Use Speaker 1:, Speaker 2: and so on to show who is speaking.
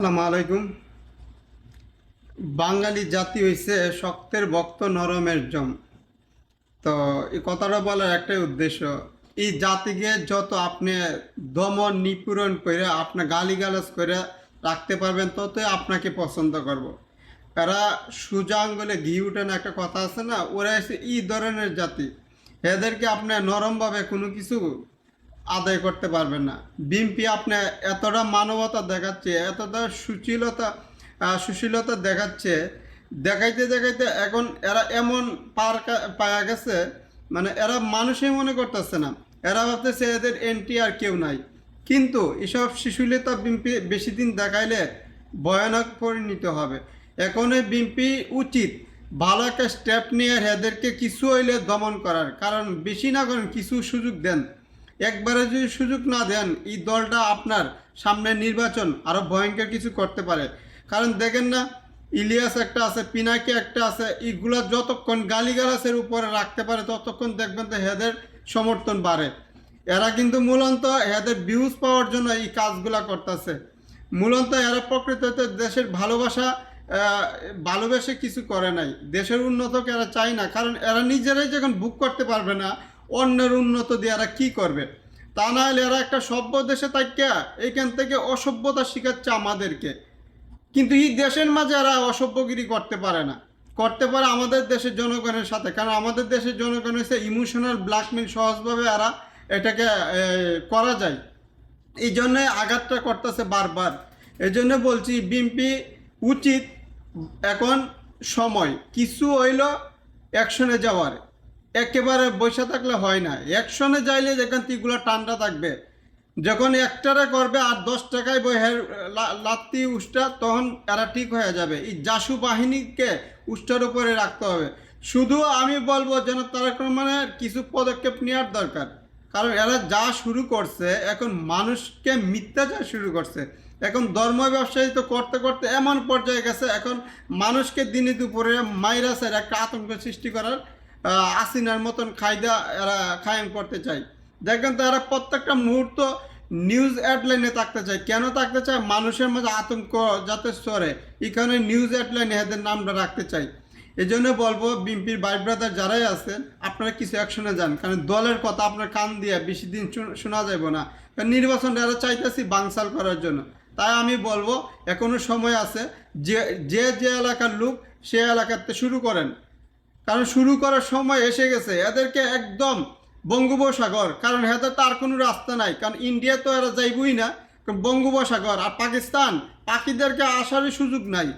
Speaker 1: আসসালামু আলাইকুম। বাঙালি জাতি হইছে শক্তের ভক্ত নরমের জম। তো এই কথাটা বলার একটাই উদ্দেশ্য, এই জাতিকে যত আপনি দমন নিপীড়ন করে আপনি গালিগালাজ করে রাখতে পারবেন ততই আপনাকে পছন্দ করব। এরা সোজা আঙ্গুলে ঘি উঠে না, একটা কথা আছে না, ওরা এসে এই ধরনের জাতি। এদেরকে আপনি নরমভাবে কোনো কিছু আদায় করতে পারবেন না। বিএনপি আপনি এতটা মানবতা দেখাচ্ছে, এতটা সুশীলতা দেখাচ্ছে, দেখাইতে দেখাইতে এখন এরা এমন পায়া গেছে, মানে এরা মানুষই মনে করতেছে না। এরা ভাবতেছে এদের এন্টি আর কেউ নাই। কিন্তু এসব সুশীলতা বিএনপি বেশি দিন দেখাইলে ভয়ানক পরিণত হবে। এখন এই বিএনপি উচিত ভালো একটা স্টেপ নিয়ে এদেরকে কিছু হইলে দমন করার, কারণ বেশি না করেন কিছু সুযোগ দেন। একবারে যদি সুযোগ না দেন এই দলটা আপনার সামনে নির্বাচন আরও ভয়ঙ্কর কিছু করতে পারে। কারণ দেখেন না, ইলিয়াস একটা আছে, পিনাকি একটা আছে, এইগুলা যতক্ষণ গালিগালাসের উপরে রাখতে পারে ততক্ষণ দেখবেন তো এদের সমর্থন বাড়ে। এরা কিন্তু মূলত এদের ভিউজ পাওয়ার জন্য এই কাজগুলা করতেছে। মূলত এরা প্রকৃততে দেশের ভালোবেসে কিছু করে নাই, দেশের উন্নতকে এরা চায় না। কারণ এরা নিজেরাই যখন বুক করতে পারবে না, অন্যের উন্নত দিয়ে এরা কী করবে? তা না হলে এরা একটা সভ্য দেশে থাকিয়া এইখান থেকে অসভ্যতা শিখাচ্ছে আমাদেরকে। কিন্তু এই দেশের মাঝে এরা অসভ্যগিরি করতে পারে না। করতে পারে আমাদের দেশের জনগণের সাথে, কারণ আমাদের দেশের জনগণ হচ্ছে ইমোশনাল ব্ল্যাকমেল, সহজভাবে এরা এটাকে করা যায়। এই জন্যে আঘাতটা করতেছে বারবার। এই জন্য বলছি বিএনপি উচিত এখন সময় কিছু হইল অ্যাকশনে যাওয়ার। একেবারে বসে থাকলে হয় না, অ্যাকশনে যাইলে যেখান তিগুলো ঠান্ডা থাকবে। যখন একটারে করবে আর 10 টাকায় বইয়ের লাত্তি উষ্টা, তখন এরা ঠিক হয়ে যাবে। এই জাসু বাহিনীকে উষ্টার উপরে রাখতে হবে। শুধু আমি বলবো যেন তারা মানে কিছু পদক্ষেপ নেওয়ার দরকার। কারণ এরা যা শুরু করছে, এখন মানুষকে মিথ্যাচার শুরু করছে। এখন ধর্ম ব্যবসায়ী তো করতে করতে এমন পর্যায়ে গেছে, এখন মানুষকে দিনে দুপুরে মাইরাসের একটা আতঙ্ক সৃষ্টি করার আসিনার মতন খায়দা এরা কায়েম করতে চায়। দেখবেন তো এরা প্রত্যেকটা মুহূর্ত নিউজ হেডলাইনে থাকতে চায়। কেন থাকতে চায়? মানুষের মাঝে আতঙ্ক যাতে সরে, এখানে নিউজ হেডলাইনে এদের নামটা রাখতে চাই। এই জন্য বলবো বিএনপির ভাই ব্রাদার যারাই আছেন, আপনারা কিছু অ্যাকশনে যান। কারণ দলের কথা আপনার কান দিয়ে বেশি দিন শোনা যাবে না। কারণ নির্বাচনটা এরা চাইতেছি বানচাল করার জন্য। তাই আমি বলবো এখনো সময় আছে। যে যে যে এলাকার লোক সে এলাকাতে শুরু করেন, কারণ শুরু করার সময় এসে গেছে। এদেরকে একদম বঙ্গোপসাগর, কারণ এদের তার কোনো রাস্তা নাই। কারণ ইন্ডিয়া তো এরা যাইবই না, বঙ্গোপসাগর আর পাকিস্তান, পাখিদেরকে আসারই সুযোগ নাই।